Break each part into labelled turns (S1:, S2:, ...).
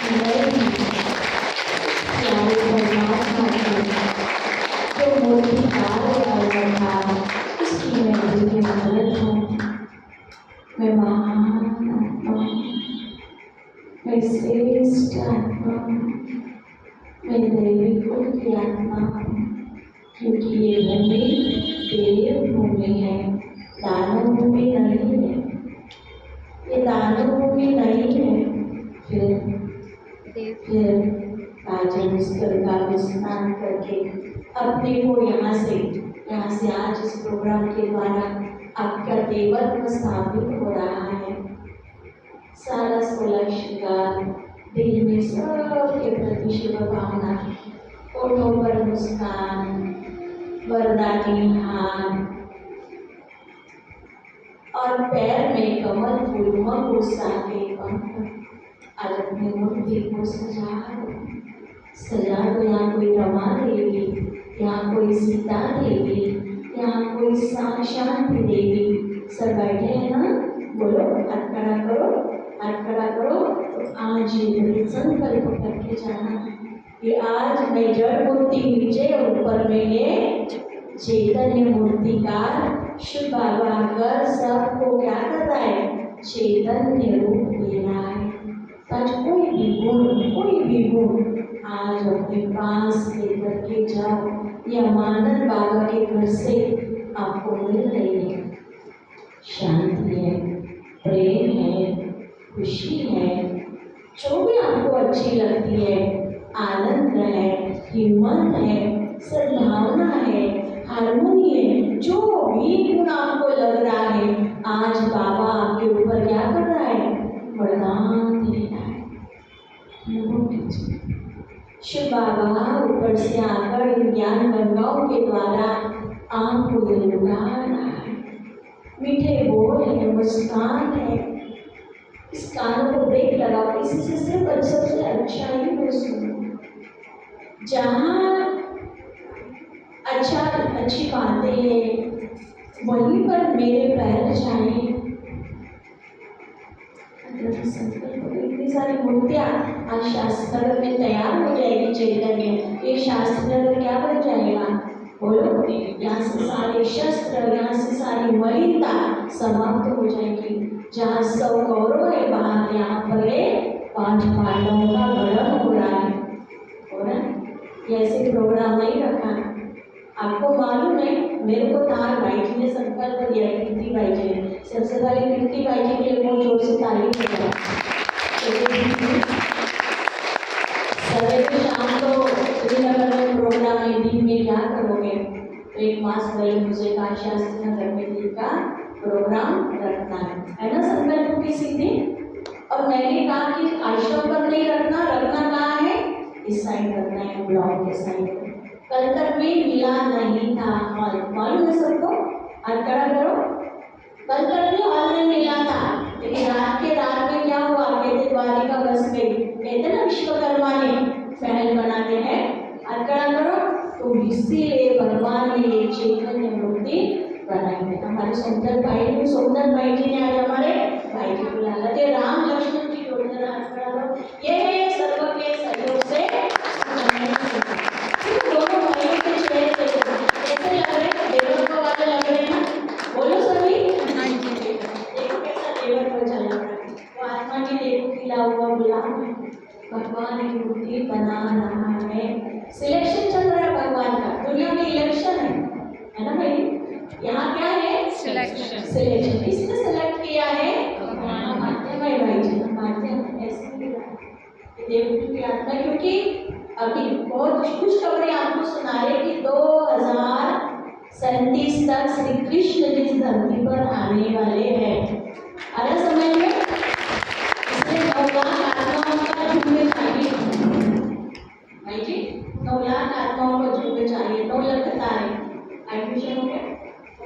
S1: मैं भी प्यारे परमात्मा को जो मूर्तिकार बन था उसकी मैं दिव्य मदद हूँ। मैं महान आत्मा, मैं श्रेष्ठ आत्मा, मैं दैविक कुल की आत्मा हूँ, क्योंकि ये भूमि देव भूमि है, दानव भूमि नहीं है। ये दानव भूमि नहीं है। फिर राजन स्थल का स्नान करके अपने को यहाँ से आज इस प्रोग्राम के द्वारा आपका देवत्व स्थापित हो रहा है। सारा 16 श्रृंगार दिल में सबके प्रति शुभ भावना, होठों पर मुस्कान, वरदानी हाथ और पैर में कमल फूलों को साथे पंख। आज अपनी मूर्ति को सजा दो। यहाँ कोई रमा देवी, यहाँ कोई सीता देवी, यहाँ कोई शांति देवी सब बैठे हैं ना। बोलो हाथ खड़ा करो, हाथ खड़ा करो। तो आज ये संकल्प करके जाना कि आज मैं जड़ मूर्ति नीचे और ऊपर में ये चैतन्य मूर्तिकार शिव बाबा आकर सबको क्या कर रहा है? चैतन्य रूप दे रहा है। आज कोई भी गुण आज अपने पास लेकर के जाओ। ये अमानत बाबा के घर से आपको मिल रही है। शांति है, प्रेम है, खुशी है, जो भी आपको अच्छी लगती है, आनंद है, हिम्मत है, सद्भावना है, हारमोनी है, जो भी गुण आपको लग रहा है, आज बाबा आपके ऊपर क्या कर रहा है? वरदान दे रहा है। शिव बाबा ऊपर से आकर इन ज्ञान गंगाओं के द्वारा आपको ये लुटा रहा है। मीठे बोल है, मुस्कान है। इस कानों को ब्रेक लगाओ, इसी से सिर्फ सबसे अच्छा ही मैं सुनूं। जहाँ अच्छी बातें हैं वहीं पर मेरे पैर जाए। इतनी सारी मूर्तियाँ आज शास्त्र में तैयार हो जाएगी। चैतन्य ये शास्त्र क्या बन जाएगा? बोलो, यहाँ से सारे शस्त्र, यहाँ से सारी मलिनता समाप्त हो जाएगी। जहाँ 100 कौरव है बाहर, यहाँ पर 5 पांडवों का गठन हो रहा है। ऐसे प्रोग्राम नहीं रखा। आपको मालूम है, मेरे को तार भाई जी ने संकल्प दिया, कीर्ति भाई जी ने। सबसे पहले कीर्ति भाई जी के लिए बहुत जोर से ताली बजाओ। सवेरे शाम को श्रीनगर में प्रोग्राम है, दिन में क्या करोगे? तो 1 मास पहले मुझे काशी नगर में दिन का प्रोग्राम रखना है ना? संकल्प की सिद्धि। और मैंने कहा कि आश्रम पर नहीं रखना कहाँ है? इस साइड रखना है, ब्लॉक के साइड। कल तक भी मिला नहीं था हॉल, मालूम है सबको? हाथ खड़ा करो। कल तक भी हॉल नहीं मिला था, लेकिन रात में क्या हुआ? कहते द्वारिका बस गई। कहते ना विश्वकर्मा ने महल बनाते हैं। हाथ खड़ा करो। तो इसीलिए भगवान ने एक चैतन्य मूर्ति बनाई है। हमारे सुंदर भाई जी ने आज हमारे भाई जी को लाला थे। राम लक्ष्मण जी को हाथ खड़ा करो। ये सर्व के सहयोग से दोनों भाइयों के चेहरे कैसे लग रहे हैं? देवत्व वाले लग रहे हैं ना? बोलो सभी। देखो कैसा देवत्व चल रहा है। वो आत्मा की देखो खिला हुआ गुलाब भगवान की मूर्ति बना रहा है। सिलेक्शन चल रहा है भगवान का। दुनिया में इलेक्शन है ना भाई? यहाँ क्या है? सिलेक्शन। किसने सेलेक्ट किया है? भगवान। भाई जी मानते हैं ऐसे देवत्व की आत्मा। क्योंकि अभी बहुत कुछ खबरें आपको सुना रहे कि 2037 तक श्री कृष्ण जिस धरती पर आने वाले हैं। आया समझ में? इसलिए 9 लाख आत्माओं का झुंड चाहिए भाई जी। 9 लाख आत्माओं का झुंड चाहिए। 9 लाख तारे। एडमिशन हो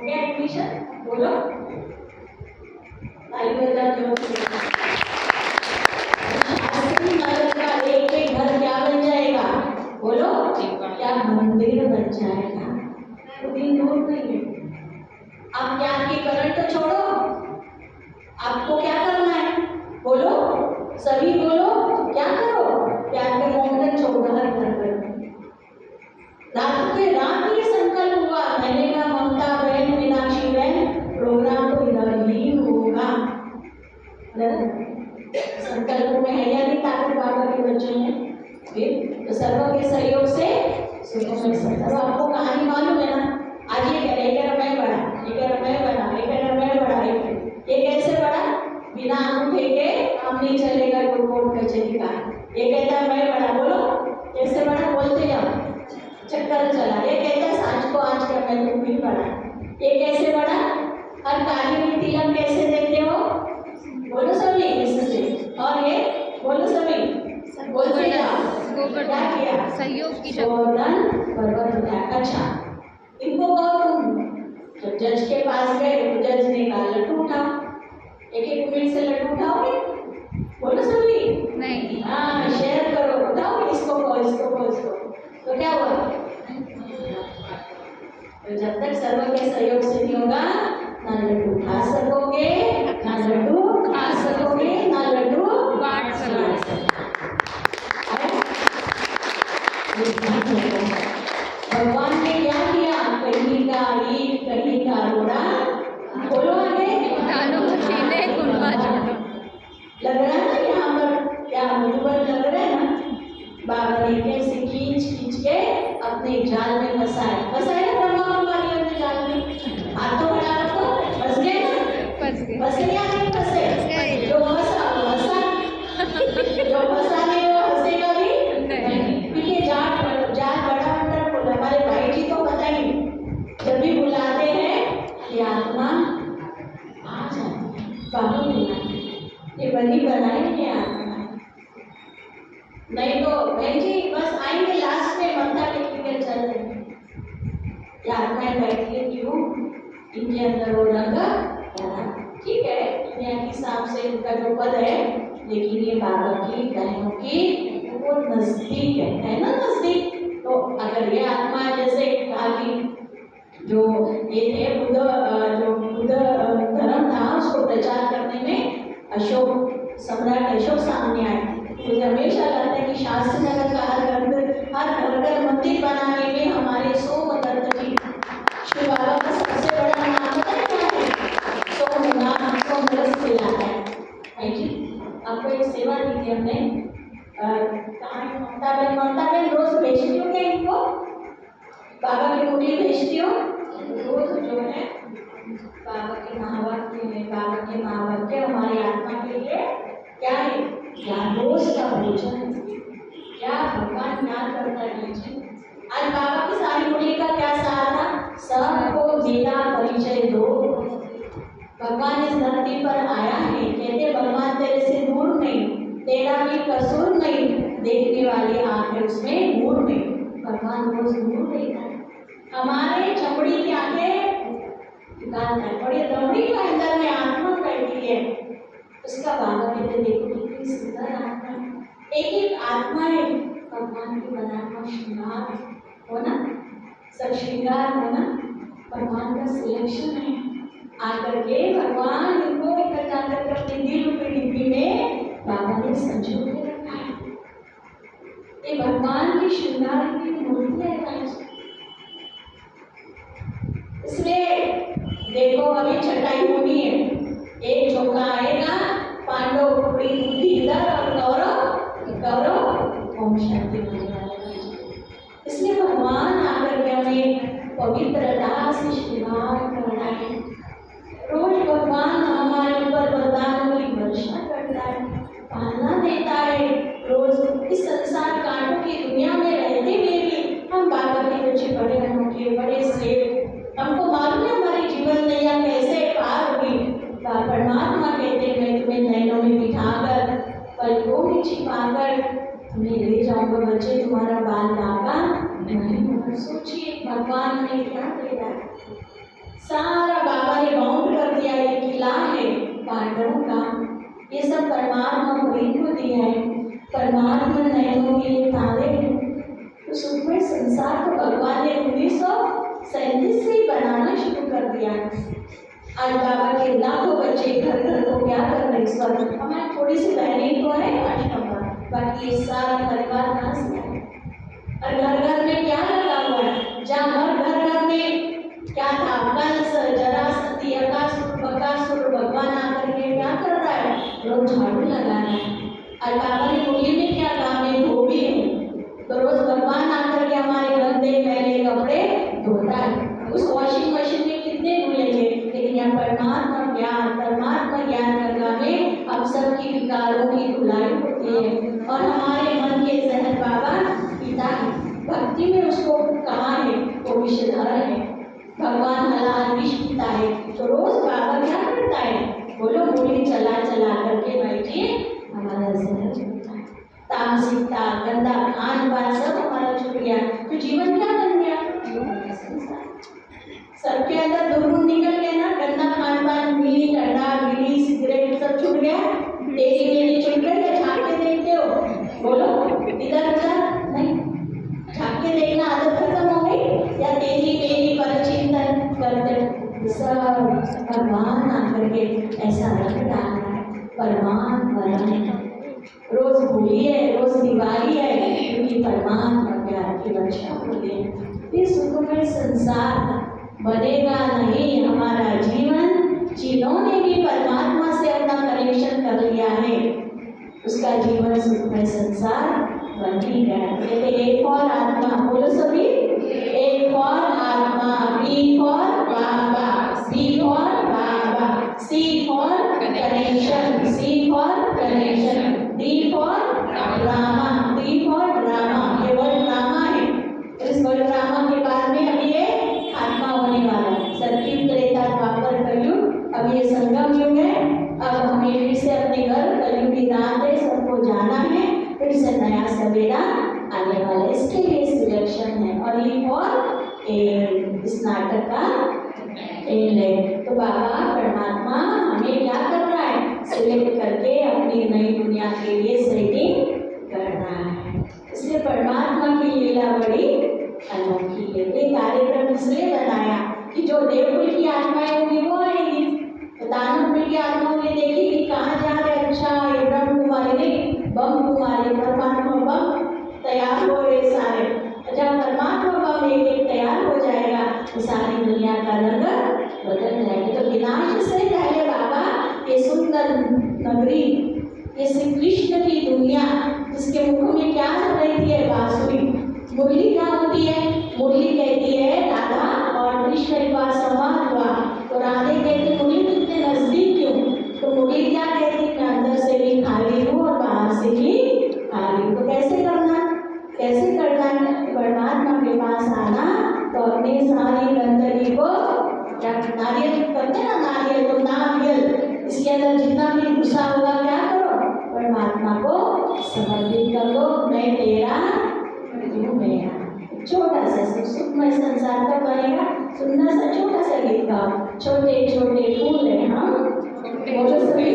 S1: गया एडमिशन? बोलो ताली बजा दो। एक घर क्या बन जाएगा? बोलो क्या मंदिर बन जाएगा। वो दिन दूर नहीं है। आप ज्ञान की करंट तो छोड़ो। आपको क्या करना है? फिर तो सर्व के सहयोग से सुखों में सब। आपको कहानी मालूम है ना, आज ये कह रहे एक मैं बड़ा, ये कह रहा मैं बड़ा, ये कह रहा मैं बड़ा, ये कैसे बड़ा? बिना अंगूठे के काम नहीं चलेगा कोर्ट कचहरी का। ये कहता है मैं बड़ा, बोलो कैसे बड़ा, बोलते जाओ, चक्कर चला। ये कहता है आज को आज का मैं तुम भी बड़ा। ये कैसे बड़ा? हर कार्य में तिलक कैसे देते हो, बोलो सभी इससे। और ये बोलो सभी, बोलते जाओ क्या किया,
S2: सहयोग की
S1: गोवर्धन पर्वत उठाया। अच्छा इनको कहो तुम जब जज के पास गए तो जज ने कहा लड्डू उठाओ, एक एक मिनट से लड्डू उठाओगे, बोलो सभी
S2: नहीं।
S1: हाँ शेयर करो, उठाओ इसको कहो इसको कहो इसको। तो क्या हुआ, तो जब तक सर्व के सहयोग से नहीं होगा ना लड्डू खा सकोगे, ना लड्डू खा सकोगे, ना लड्डू
S2: बांट सकोगे।
S1: भगवान ने क्या किया, कहीं का ईट कहीं का रोड़ा, बोलो आगे,
S2: डालो मशीने कुंडा जोड़ो।
S1: लग रहा है ना यहाँ पर क्या मधुबन लग रहा है ना। बाबा ने कैसे खींच खींच के अपने जाल में फंसाया ना ब्रह्मा कुमारियों के जाल में। हाथों बढ़ा रखो, फंस गए ना, फंसे या नहीं फंसे? जो फंसा वो हंसा, जो फंसा नहीं वो हंसेगा भी नहीं। क्योंकि जाल बड़ा अंदर बोला, हमारे भाई जी को पता ही जब भी बुलाते हैं ये आत्मा आ जाती है। बाबू बुलाते ये बनी बनाई है आत्मा, नहीं तो बहन जी बस आएंगे लास्ट में ममता टेक चल रहे। ये आत्माएं बैठी है क्यों, इनके अंदर वो रंग डाला। ठीक है दुनिया के हिसाब से इनका जो पद है, लेकिन ये बाबा की बहनों की वो नजदीक है ना नजदीक। तो अगर ये आत्मा जैसे कहा कि जो ये थे जो बुद्ध धर्म था उसको प्रचार करने में अशोक सम्राट अशोक सामने आए। मुझे हमेशा लगता है कि शास्त्र नगर का हर घर मंदिर बनाने में हमारे सोमदत्त जी श्री बाबा का सबसे बड़ा नाम पता है क्या है, सोमनाथ सोमरस खिलाता है जी। आपको एक सेवा दी थी हमने, ममता बहन रोज भेजती हो क्या इनको, बाबा की मुरली भेजती हो रोज जो है बाबा के महावाक्य में, बाबा के महावाक्य हमारी आत्मा के लिए क्या है, क्या रोज का भोजन, क्या भगवान ज्ञान करता है। आज बाबा की सारी मुरली का क्या सार था, सबको मेरा परिचय दो। भगवान इस धरती पर आया है, कहते भगवान तेरे से दूर नहीं, तेरा भी कसूर नहीं, देखने वाले आंखें उसमें नूर नहीं। भगवान रोज नूर देता है, हमारे चमड़ी की आंखें बड़ी दौड़ी का अंदर में आत्मा बैठी है, उसका बाबा कहते देखो कितनी सुंदर आत्मा, एक एक आत्मा है भगवान की बनाया हुआ श्रृंगार हो ना, सब श्रृंगार हो ना, भगवान का सिलेक्शन है। आकर के भगवान इनको इकट्ठा करके अपने दिल रूपी डिब्बी में बाबा ने संजो के रखा है। ये भगवान की श्रृंगार की मूर्ति है। इसलिए देखो अभी छटाई होनी है, एक झोंका आएगा, पांडव बुद्धि इधर और कौरव ओम शांति होने वाले। इसलिए भगवान आकर के हमें पवित्रता से श्रृंगार करना है। रोज भगवान हमारे ऊपर वरदानों की वर्षा करता है, पालना देता है। रोज इस संसार कांटों की दुनिया में रहते हुए भी हम बाबा के बच्चे बड़े अनोखे बड़े सेव, हमको मालूम है हमारी जीवन नैया कैसे पार होगी। परमात्मा कहते हैं मैं तुम्हें नैनों में बिठाकर पलकों में छिपाकर तुम्हें ले जाऊंगा बच्चे, तुम्हारा बाल बाबा नहीं होगा। सोचिए भगवान ने क्या दे रहा है, सारा बाबा ने बाउंड कर दिया, ये किला है पांडवों का, ये सब परमात्मा को दिया है, परमात्मा नैनों के लिए तारे हैं। तो सुखमय संसार को भगवान ने 1937 से ही बनाना शुरू कर दिया। आज बाबा के लाखों बच्चे घर घर को क्या कर रहे हैं इस वक्त, हमारी थोड़ी सी बहनें तो है आश्रम, बाकी ये सारा परिवार कहाँ से है। और घर घर में क्या लगा हुआ है, जहाँ हर घर में क्या था, कंस जरासंधी अकासुर बकासुर, भगवान आकर के क्या कर रहा है, रोज झाड़ू लगा रहा है। और बाबा ने बोली में क्या कहा, मैं धोबी हूँ, और हमारे मन के जहर बाबा पिता है। भक्ति में उसको कहाँ है, वो विषधर है। भगवान हलाल विष पीता है, तो रोज बाबा क्या करता है, बोलो मुरली चला चला करके बैठिए, हमारा जहर छूटता है। तामसिकता, गंदा खान पान सब हमारा छूट गया, तो जीवन क्या बन गया, सबके अंदर दुर्गुण निकल गए ना। गंदा खान पान, बीड़ी, अंडा, बीड़ी, सिगरेट सब छूट गया। तेरी मेरी छूट गई। या झाँक के देखते हो, बोलो इधर उधर नहीं, झाँक के देखना आदत खत्म हो गई। या तेरी मेरी परचिंतन करते सब भगवान आकर के ऐसा रख डाला है। परमात्मा रोज भूलिए, रोज दिवाली है, क्योंकि परमात्मा प्यार की वर्षा होती है। इस सुखमय संसार बनेगा नहीं हमारा जीवन, जिन्होंने भी परमात्मा से अपना कनेक्शन कर लिया है, उसका जीवन सुखमय संसार बन ही गया। कहते एक और आत्मा, बोलो सभी, एक और आत्मा, बी फॉर बाबा, सी फॉर बाबा, C for connection, C for connection, D for drama, D for drama. ये वर्ड ड्रामा है। इस वर्ड ड्रामा के बाद में अभी ये आत्मा होने वाला है। सतयुग, त्रेता, द्वापर, कलयुग, अब ये संगम युग है। अब हमें फिर से अपने घर, कलयुग की रात है, सबको जाना है, फिर से नया सवेरा आने वाला है। इसके लिए सिलेक्शन है, और ये और इस नाटक का एंड है। तो बाबा परमात्मा हमें क्या कर रहा है, सिलेक्ट करके अपनी नई दुनिया के लिए सेटिंग कर रहा है। इसलिए परमात्मा की लीला बड़ी अनोखी है। ये कार्यक्रम इसलिए बनाया कि जो देवकुल की आत्माएं होंगी वो आएंगी, तो दानव की आत्माओं ने देखी कि कहाँ जा रहे, अच्छा ये ब्रह्म कुमारी नहीं, बम कुमारी, परमात्मा बम तैयार हो गए सारे। जब परमात्मा बम एक एक तैयार हो जाएगा, तो सारी दुनिया का रंग बदल जाएगी। तो विनाश से पहले बाबा ये सुंदर नगरी, ये श्री कृष्ण की दुनिया, जिसके मुख में क्या चल रही थी, बांसुरी। मुरली क्या होती है, मुरली कहती है राधा और कृष्ण एक बार संवाद हुआ, तो राधे कहती मुरली तो इतने नजदीक क्यों, तो मुरली क्या कहती, मैं अंदर से भी खाली हूँ और बाहर से भी खाली हूँ। तो कैसे करना है, परमात्मा के पास आना, तो अपनी सारी गंदगी को, नारियल करते ना, नारियल तो नारियल, इसके अंदर जितना भी गुस्सा होगा क्या करो, परमात्मा को समर्पित कर दो। मैं तेरा, तू मेरा। छोटा सा सुखमय संसार का बनेगा, सुंदर सा छोटा सा गीत गाओ। छोटे छोटे फूल है हम, बोलो सभी,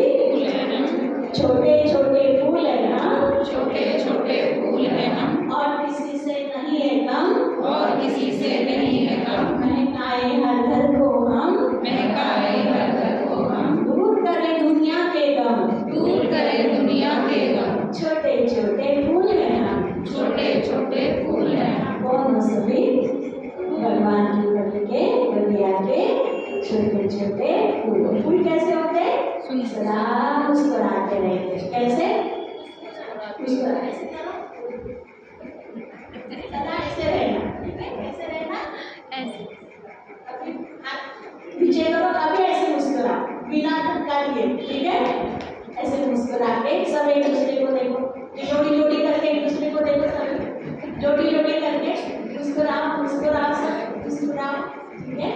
S1: छोटे छोटे फूल है हम,
S2: छोटे छोटे फूल हैं हम,
S1: और किसी से नहीं है कम,
S2: और किसी से नहीं है कम,
S1: महकाए हर घर को हम,
S2: महकाए हर घर को हम,
S1: दूर करे दुनिया के गम,
S2: दूर करे दुनिया के गम।
S1: छोटे छोटे फूल है हम,
S2: छोटे छोटे फूल हैं हम,
S1: कौन सभी, भगवान की बलि के बलिया के छोटे छोटे फूल। फूल कैसे होते हैं, सदा मुस्कुराते रहते। कैसे मुस्कुराते, सदा ऐसे रहना, कैसे रहना,
S2: ऐसे
S1: पीछे करो, अभी ऐसे मुस्कुराओ बिना धक्का दिए, ठीक है। ऐसे मुस्कुरा के सब एक दूसरे को देखो, जोड़ी जोड़ी करके एक दूसरे को देखो, सब जोड़ी जोड़ी करके मुस्कुराओ, मुस्कुराओ, सब मुस्कुराओ, ठीक है।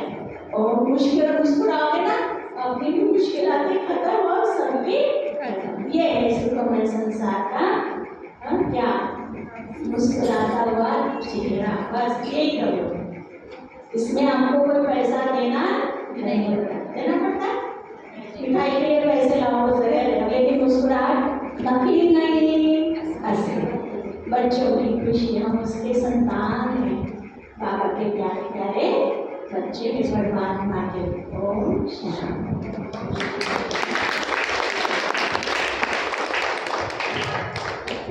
S1: और मुस्कुराओगे ना, अपनी भी मुश्किलातें खत्म और सबकी खत्म। ये है सुखमय संसार का क्या, मुस्कुराता हुआ चेहरा, बस यही करो। इसमें हमको कोई पैसा देना नहीं पड़ता, देना पड़ता है, मिठाई के लिए पैसे लाओ जरूर, लेकिन मुस्कुराहट नकली नहीं, असली। बच्चों की खुशी, हम उसके संतान हैं, बाबा के प्यारे प्यारे बच्चे इस परमात्मा के। ओम शांति।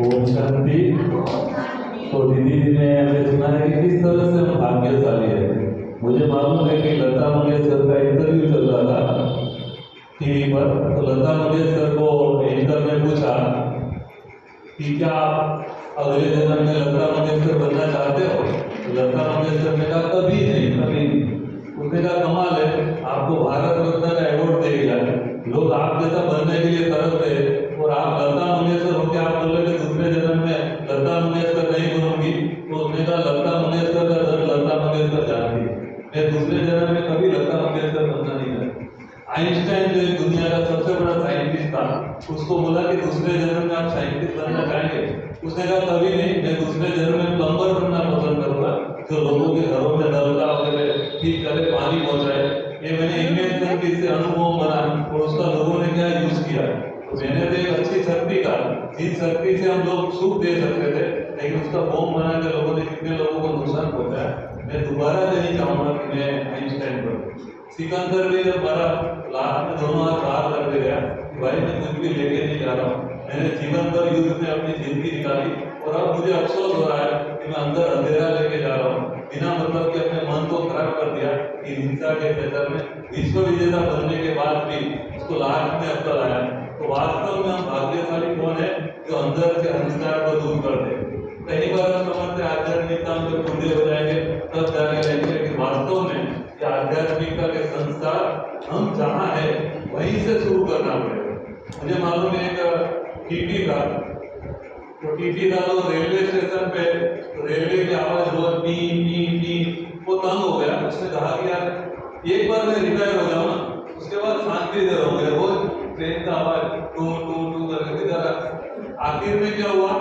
S3: ओम शांति। तो दीदी जी ने हमें सुना है कि किस तरह से हम भाग्यशाली है। मुझे मालूम है कि लता मंगेशकर का इंटरव्यू चल रहा था टीवी पर, तो लता मंगेशकर को एंकर ने पूछा कि क्या आप अगले जन्म में लता मंगेशकर बनना चाहते हो, तो लता मंगेशकर ने कहा कभी नहीं, कभी नहीं। उसने कहा कमाल है, आपको भारत रत्न का अवार्ड दे दिया, लोग आप जैसा बनने के लिए तरस रहे और आप लता मंगेशकर होकर आप बोल रहे थे दूसरे जन्म में लता मंगेशकर नहीं बनूंगी। तो उसने कहा लता मंगेशकर का दर्द लता मंगेशकर जानती है, मैं दूसरे जन्म में कभी लता मंगेशकर बनना नहीं था। आइंस्टाइन जो दुनिया का सबसे बड़ा साइंटिस्ट था, उसको बोला कि दूसरे जन्म में आप साइंटिस्ट बनना चाहेंगे? उसने कहा कभी नहीं, मैं दूसरे जन्म में प्लम्बर बनना पसंद करूंगा, जो लोगों के घरों में नलका वगैरह ठीक करे, पानी पहुंचाए। ये मैंने इन्वेंशन की, इससे अनुभव बना और उसका लोगों ने क्या यूज किया। तो मैंने तो एक अच्छी शक्ति का, जिस शक्ति से हम लोग सुख दे सकते थे, लेकिन उसका बॉम्ब बना के लोगों ने कितने लोगों को नुकसान पहुंचाया। मैं दोबारा नहीं चाहूंगा कि मैं आइंस्टाइन बनूं। सिकंदर भी जब मारा लास्ट में दोनों हाथ बाहर करके गया कि भाई मैं कुछ भी लेके नहीं जा रहा हूँ, मैंने जीवन भर युद्ध में अपनी जिंदगी निकाली और अब मुझे अफसोस हो रहा है कि मैं अंदर अंधेरा लेके जा रहा हूँ, बिना मतलब कि अपने मन को खराब कर दिया कि हिंसा के चक्कर में विश्व विजेता बनने के बाद भी उसको लास्ट में अक्ल आया। तो वास्तव में हम भाग्यशाली कौन है जो अंदर से अंधकार को दूर कर दे। कई बार हम समझते आध्यात्मिकता में जब बूढ़े हो जाएंगे तब जाके लेंगे, लेकिन वास्तव में आध्यात्मिकता के संस्कार हम जहाँ है वहीं से शुरू करना पड़ेगा। मुझे मालूम है एक टीटी था, तो टीटी था तो रेलवे स्टेशन पे रेलवे की आवाज हुआ टी टी टी, वो तंग हो गया। उसने कहा कि यार एक बार मैं रिटायर हो जाऊँ ना, उसके बाद शांति से रहूंगा, रोज ट्रेन का आवाज टू टू टू करके इधर। आखिर में क्या हुआ,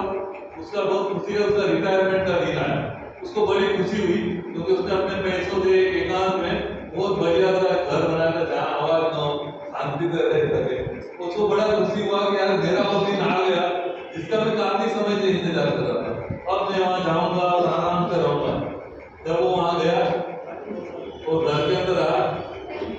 S3: उसका बहुत खुशी है, उसका रिटायरमेंट का दिन आया, उसको बड़ी खुशी हुई क्योंकि उसने अपने पैसों से एकांत में बहुत बढ़िया सा घर बनाया था जहाँ आवाज न हो, शांति से रह सके। उसको बड़ा खुशी हुआ कि यार मेरा वो दिन आ गया जिसका मैं काफी समय से इंतजार कर रहा था, अब मैं वहां जाऊंगा और आराम से रहूंगा। जब वो वहां गया और घर के अंदर आया,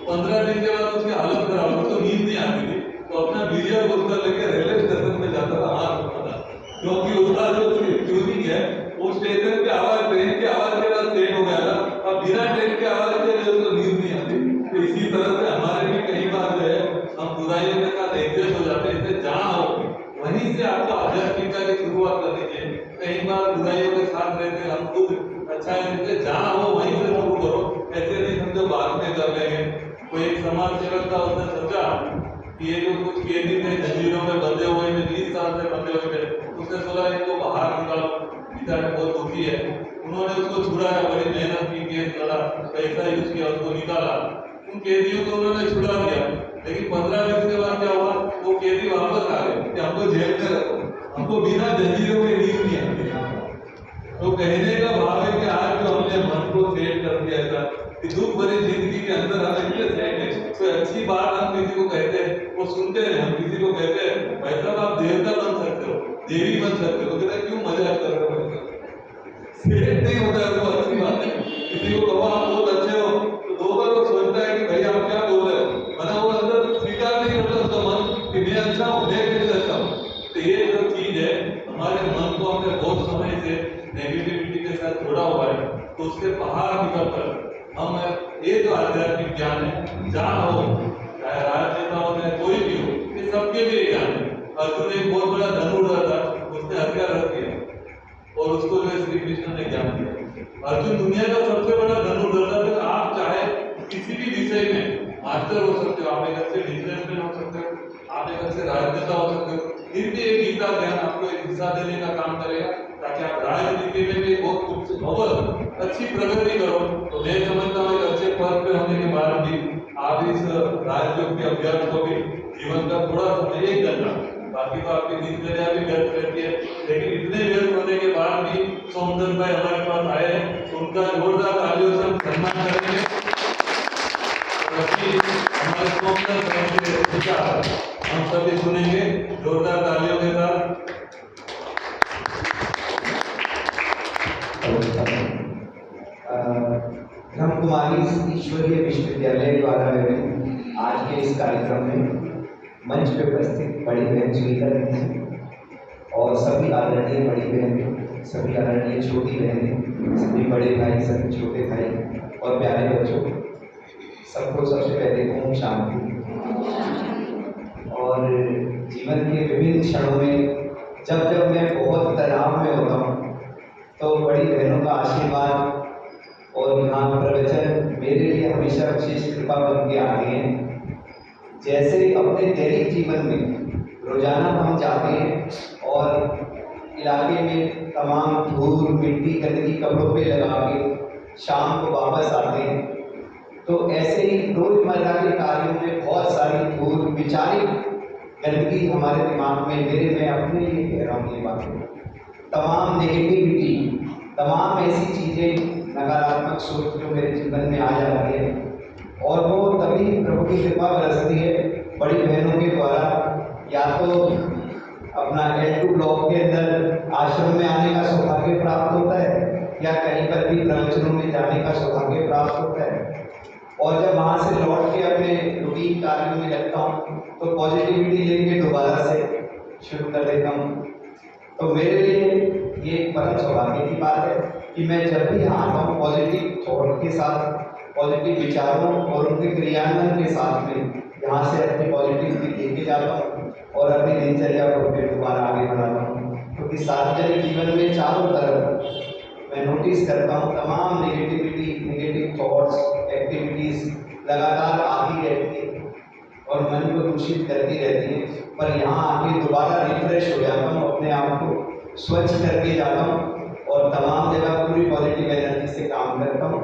S3: 15 दिन के बाद उसकी हालत खराब, उसको नींद नहीं आती थी, तो अपना वीडियो पोस्टर लेके रेलवे स्टेशन पे जाता था, हाथ उठता था, क्योंकि उसका जो ट्यूनिंग है वो स्टेशन की आवाज ट्रेन की आवाज के साथ सेट हो गया था। अब बिना ट्रेन की आवाज के उसको नींद नहीं आती। तो इसी तरह से हमारे भी कई बार जो है हम बुराइयों के साथ एडजस्ट हो जाते हैं, इससे जहाँ हो वहीं से आपको आध्यात्मिकता की शुरुआत करनी चाहिए। कई बार बुराइयों के साथ रहते हैं हम खुद अच्छा है, जहाँ हो वहीं से शुरू करो, ऐसे नहीं समझो बाद में कर लेंगे। कोई एक समाज सेवक था, उसने सोचा कि ये जो कुछ कैदी थे जंजीरों में बंधे हुए थे, 20 साल से बंधे हुए थे, उसने सोचा इनको बाहर निकालो, बेचारे बहुत दुखी है। उन्होंने उसको छुड़ाया, बड़ी मेहनत की, केस लड़ा, पैसा यूज किया, उसको निकाला। उन कैदियों को उन्होंने छुड़ा दिया, लेकिन 15 दिन के बाद क्या हुआ, वो कैदी वापस आ गए कि हमको जेल में रखो, हमको बिना जंजीरों के नींद नहीं आती। तो कहने का भाव है कि आज जो हमने मन को सेट कर दिया था कि दुख भरी जिंदगी के अंदर हम इतने सेट है, कोई अच्छी बात हम किसी को कहते हैं वो सुनते हैं, हम किसी को कहते हैं भाई साहब आप देवता बन सकते हो, देवी बन सकते हो, कहते हैं क्यों मजाक कर रहे हो, सेट नहीं होता है, वो अच्छी बात है। किसी को कहो आप बहुत अच्छे हो तो दो बार वो सोचता है कि भाई आप क्या बोल रहे हो, वरना वो अंदर स्वीकार नहीं करता उसका मन कि मैं अच्छा हूँ, मैं कैसे अच्छा हूँ। तो ये जो चीज है हमारे मन को हमने बहुत समय से नेगेटिविटी के साथ जोड़ा हुआ है, तो उसके बाहर निकल कर हम ये जो आध्यात्मिक ज्ञान है जहाँ हो, चाहे राजनेता हो चाहे कोई भी हो, ये सबके लिए ज्ञान है। अर्जुन एक बहुत बड़ा धनुर्धर था, उसने हथियार रख दिया और उसको जो श्री कृष्ण ने ज्ञान दिया। अर्जुन दुनिया का सबसे बड़ा धनुर्धर था। तो आप चाहे किसी भी विषय में मास्टर हो सकते हो, आप एक अच्छे बिजनेसमैन हो सकते हो, आप एक अच्छे राजनेता हो सकते हो, फिर भी एक गीता ज्ञान आपको एक दिशा देने का काम करेगा ताकि आप राजनीति में भी बहुत कुछ और अच्छी प्रगति करो। तो मैं समझता हूँ एक अच्छे पद पे होने के बाद भी आप इस राजयोग के अभ्यास को भी जीवन का थोड़ा समय, 1 घंटा, बाकी तो आपकी दिनचर्या भी व्यर्थ रहती है, लेकिन इतने व्यर्थ होने के बाद भी सोमदत्त भाई हमारे पास आए हैं, उनका जोरदार तालियों से हम सम्मान करेंगे। हमारे सोमदत्त भाई के विचार हम सभी सुनेंगे जोरदार तालियों के साथ।
S4: ब्रह्मकुमारी ईश्वरीय विश्वविद्यालय द्वारा आयोजित आज के इस कार्यक्रम में मंच पे उपस्थित बड़ी बहन सुनीता जी और सभी आदरणीय बड़ी बहनें, सभी आदरणीय छोटी बहनें, सभी बड़े भाई, सभी छोटे भाई और प्यारे बच्चों, सबको सबसे पहले ओम शांति। और जीवन के विभिन्न क्षणों में जब जब मैं बहुत तनाव में होता हूँ तो बड़ी बहनों का आशीर्वाद और यहाँ प्रवचन मेरे लिए हमेशा विशेष कृपा बन के आते हैं। जैसे अपने दैनिक जीवन में रोजाना हम जाते हैं और इलाके में तमाम धूल मिट्टी गंदगी कपड़ों पे लगा के शाम को वापस आते हैं, तो ऐसे ही रोजमर्रा के कार्यों में बहुत सारी धूल विचारिक गंदगी हमारे दिमाग में, मैं अपने लिए कह रहा हूँ ये बातें, तमाम नेगेटिविटी, तमाम ऐसी चीज़ें, नकारात्मक सोच जो मेरे जीवन में आ जाती है, और वो तभी प्रभु की कृपा बरसती है बड़ी बहनों के द्वारा। या तो अपना L2 ब्लॉक के अंदर आश्रम में आने का सौभाग्य प्राप्त होता है, या कहीं पर भी प्रवचनों में जाने का सौभाग्य प्राप्त होता है, और जब वहाँ से लौट के अपने रूटीन कार्यों में लगता हूँ तो पॉजिटिविटी लेके दोबारा से शुरू कर देता हूँ। तो मेरे लिए ये एक परम सौभाग्य की बात है कि मैं जब भी यहाँ आता हूँ पॉजिटिव थॉट के साथ, पॉजिटिव विचारों और उनके क्रियान्वयन के साथ में यहाँ से अपनी पॉजिटिविटी लेके जाता हूँ और अपनी दिनचर्या को फिर दोबारा आगे बढ़ाता हूँ। क्योंकि सार्वजनिक जीवन में चारों तरफ मैं नोटिस करता हूँ तमाम नेगेटिविटी, नेगेटिव थॉट्स, एक्टिविटीज़ लगातार आती रहती है और मन को दूषित करती रहती है, पर यहाँ आके दोबारा रिफ्रेश हो जाता हूँ, अपने आप को स्वच्छ करके जाता हूँ और तमाम जगह पूरी पॉजिटिव एनर्जी से काम करता हूँ।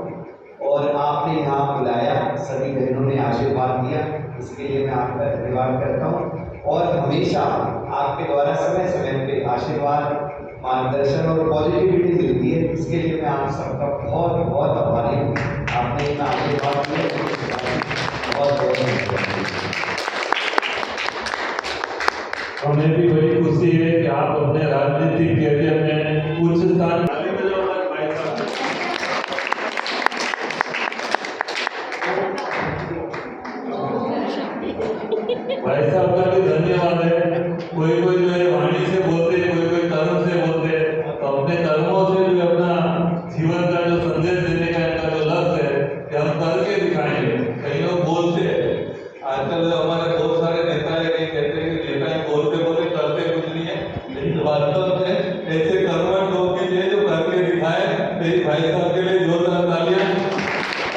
S4: और आपने यहाँ बुलाया, सभी बहनों ने आशीर्वाद दिया, इसके लिए मैं आपका धन्यवाद करता हूँ। और हमेशा आपके द्वारा समय समय पे आशीर्वाद, मार्गदर्शन और पॉजिटिविटी मिलती है, इसके लिए मैं आप सबका बहुत बहुत आभारी हूँ। आपने इतना आशीर्वाद दिया, बहुत बहुत धन्यवाद।
S3: हमें भी बड़ी खुशी है कि आप अपने राजनीतिक कैरियर में उच्च स्थान। भाई साहब का भी धन्यवाद है। कोई कोई जो है वाणी से बोलते हैं, कोई कोई कर्म से बोलते हैं, तो अपने कर्मों से भी अपना जीवन का जो संदेश देने का इनका जो लक्ष्य है कि हम करके दिखाएंगे। कई लोग बोलते हैं, आजकल हमारे बहुत सारे नेता है ये कहते हैं कि नेता बोलते बोलते करते कुछ नहीं है, लेकिन वास्तव में ऐसे कर्मठ लोग के लिए जो करके दिखाए, मेरी भाई साहब के लिए जोरदार तालियां।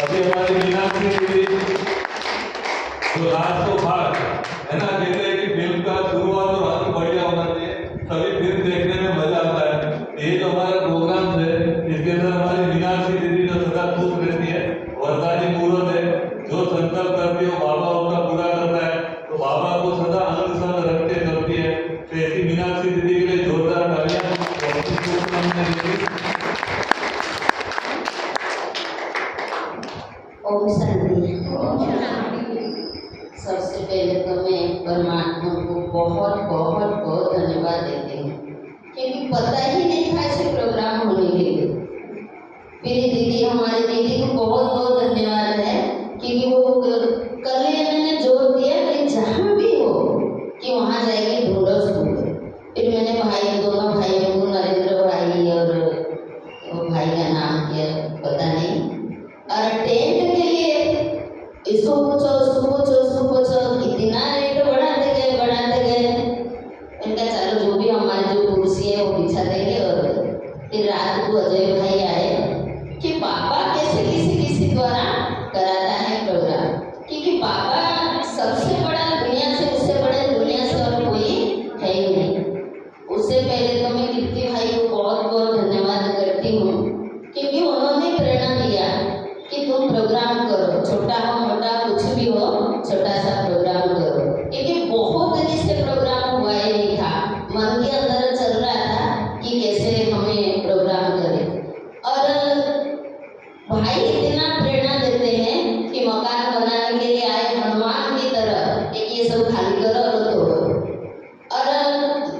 S3: अभी हमारे मीनाक्षी दीदी जो रात को भाग है ना, कहते हैं कि फिल्म का शुरुआत और अंत बढ़िया होना चाहिए, तभी फिल्म देखने में मजा आता है। ये जो हमारा प्रोग्राम है, इसके अंदर हमारी मीनाक्षी दीदी जो सदा खुश रहती है, वरदानी मूर्त है, जो संकल्प करती है वो बाबा उसका पूरा करता है, तो बाबा को सदा अंग संग रखते करती है। तो ऐसी मीनाक्षी दीदी के लिए जोरदार तालियां।
S5: ओम शांति। सबसे पहले तो मैं परमात्मा को बहुत बहुत बहुत धन्यवाद देती हूँ, क्योंकि पता ही नहीं था ऐसे प्रोग्राम होने के लिए। मेरी दीदी, हमारी दीदी को बहुत बहुत धन्यवाद है, क्योंकि वो कल ही मैंने जोर दिया कि जहाँ भी हो कि वहाँ जाएगी ढूंढो स्कूल। फिर मैंने दोनों भाइयों को, नरेंद्र भाई और वो भाई का नाम क्या पता नहीं, और टेंट के लिए इसको पूछो उसको पूछो उसको पूछो, इतना रेट बढ़ाते गए। इनका चलो जो भी हमारी जो कुर्सी है वो बिछा देंगे। और फिर रात को अजय भाई आए कि पापा कैसे किसी द्वारा कराता है प्रोग्राम, क्योंकि पापा सबसे बड़ा दुनिया से, उससे बड़े दुनिया से और कोई है ही नहीं। उससे पहले तो मैं कीर्ति भाई को बहुत बहुत धन्यवाद करती हूँ, क्योंकि उन्होंने प्रेरणा दिया कि तुम प्रोग्राम करो, छोटा हो मोटा कुछ भी हो, छोटा सा प्रोग्राम करो। क्योंकि बहुत दिन से प्रोग्राम हुआ ही नहीं था, मन के अंदर चल रहा था कि कैसे हमें प्रोग्राम करें। और भाई इतना प्रेरणा देते हैं कि मकान बनाने के लिए आए हनुमान की तरह, कि ये सब खाली करो और तोड़ो, और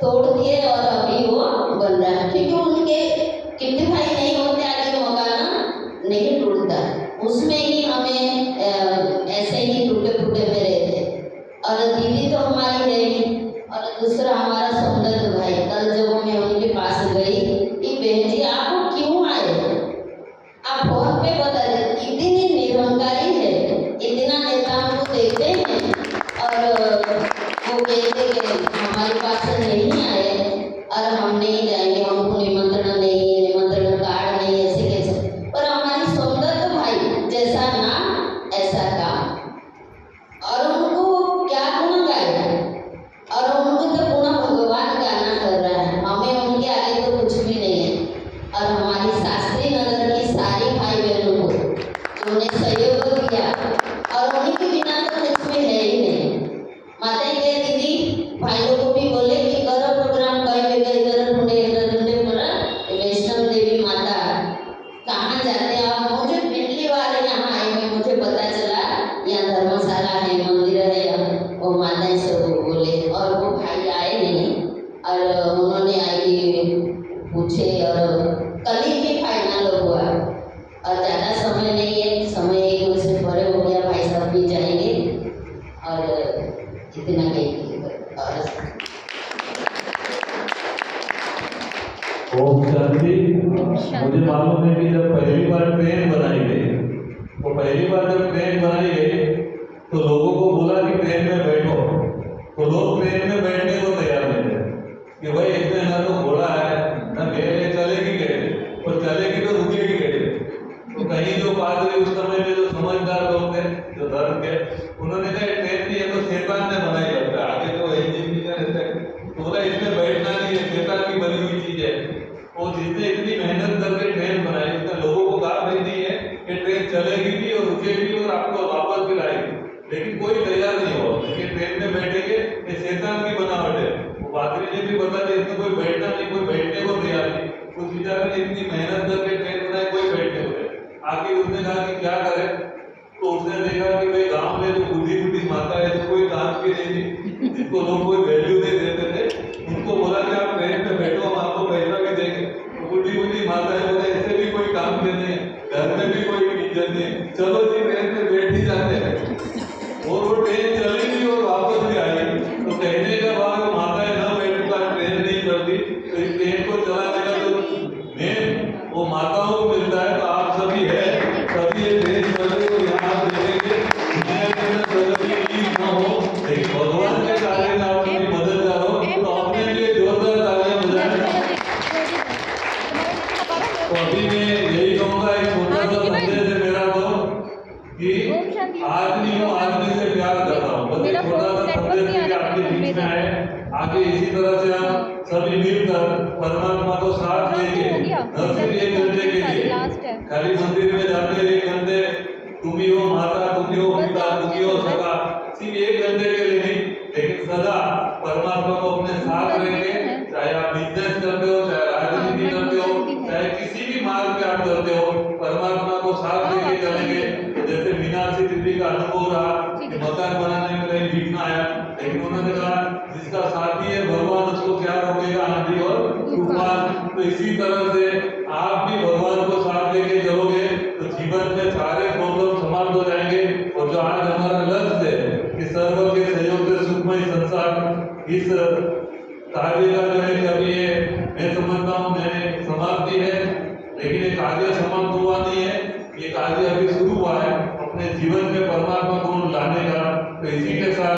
S5: तोड़ दिए और अभी वो बन रहा है। क्योंकि उनके कीर्ति भाई नहीं होते आगे मकान नहीं टूटता, उसमें ही हमें ऐसे ही टूटे फूटे में रहते। और दीदी तो हमारी है ही, और दूसरा हमारा सुंदर भाई, कल जब मैं उनके पास गई कि बहन जी आप क्यों आए, आप फोन पे बता देते, इतनी निरंकारी है, इतना नेताओं को देखते हैं और वो कहते कि हमारे पास नहीं आए और हम नहीं जाएंगे, हमको निमंत्रण नहीं, निमंत्रण कार्ड नहीं, ऐसे कैसे। पर हमारी सुंदर भाई जैसा नाम पूछे और कल ही फाइनल हुआ और ज़्यादा समय नहीं है, समय एक से बड़े हो गया, भाई साहब भी जाएंगे और इतना कहेंगे और
S3: ओम शांति। मुझे मालूम है कि जब पहली बार ट्रेन बनाई गई, तो पहली बार जब ट्रेन बनाई गई तो लोगों को बोला कि ट्रेन में बैठो, तो लोग ट्रेन में बैठने को तैयार नहीं थे कि भाई इसमें ना तो घोड़ा है ना मेरे चलेगी गाड़ी, और चलेगी तो रुकेगी गाड़ी। तो कहीं जो पादरी उस समय में जो समझदार लोग थे, जो धर्म के, उन्होंने कहा ट्रेन नहीं है तो शैतान ने बनाई लगता है, आगे तो इंजीनियर रहते हैं, तो बोला इसमें बैठना नहीं है, शैतान की बनी हुई चीज है। और जिसने इतनी मेहनत करके ट्रेन बनाई, उसने लोगों को गारंटी दी है कि ट्रेन चलेगी भी और रुकेगी और आपको वापस भी लाएगी, लेकिन कोई तैयार नहीं हुआ कि ट्रेन में बैठेंगे, ये शैतान की बनावट है। वो पादरी ने भी बता दिया इसमें कोई बैठना नहीं, कोई बैठने को तैयार नहीं। उस बेचारे ने इतनी मेहनत करके ट्रेन बनाई, कोई बैठने को तैयार। आखिर उसने कहा कि क्या करे, तो उसने देखा कि भाई गांव में जो बुढ़ी बुढ़ी माता है, जो कोई काम की नहीं थी, जिसको लोग कोई वैल्यू नहीं देते थे, उनको बोला कि आप ट्रेन में बैठो, हम आपको पैसा भी देंगे। तो बुढ़ी बुढ़ी माता है बोले ऐसे भी कोई काम के नहीं है, घर में भी कोई इज्जत नहीं, चलो जी ट्रेन में बैठ ही जाते हैं। और वो ट्रेन चली भी और वापस भी आई। तो कहने का बाद वो माता है ना बैठ पाए, ट्रेन नहीं चलती, तो इस ट्रेन को चलाने का जो मेन वो माताओं को मिलता है। तो आप सभी है, सभी ये ट्रेन चले तो यहाँ आप देखेंगे दुनिया के अंदर प्रगति की न हो, लेकिन भगवान के कार्य में आप अपनी मदद करो, तो अपने लिए जोरदार तालियां बजाएं। तो अभी मैं यही कहूँगा, एक छोटा सा संदेश है मेरा तो कि आदमी को आदमी से प्यार करता हूँ, बस एक छोटा सा संदेश है कि आपके बीच में आए। आगे इसी तरह से हम सभी मिलकर परमात्मा को साथ लेके न सिर्फ 1 घंटे के लिए खाली मंदिर में जाते 1 घंटे, तुम ही हो माता, तुम ही हो पिता, तुम ही हो सखा, सिर्फ 1 घंटे के लिए नहीं, लेकिन सदा परमात्मा को अपने साथ रहेंगे। चाहे आप बिजनेस करते हो, चाहे राजनीति करते हो, चाहे किसी भी मार्ग पे आप चलते हो, परमात्मा को साथ लेके चलेंगे। तो जैसे मीनाक्षी दीदी का अनुभव रहा कि मकान बनाने में कहीं विघ्न आया, लेकिन उन्होंने कहा जिसका साथी है भगवान, उसको क्या रोकेगा आंधी और तूफान। तो इसी तरह से आप भी भगवान को साथ लेके चलोगे तो जीवन में सारे प्रॉब्लम समाप्त हो जाएंगे। और जो आज हमारा लक्ष्य है कि सर्व के सहयोग से सुखमय संसार, इस कार्य का जो है कि अभी ये मैं समझता हूँ मैंने समाप्ति है, लेकिन ये कार्य समाप्त हुआ नहीं है, ये कार्य अभी शुरू हुआ है अपने जीवन में परमात्मा को लाने का। तो इसी के साथ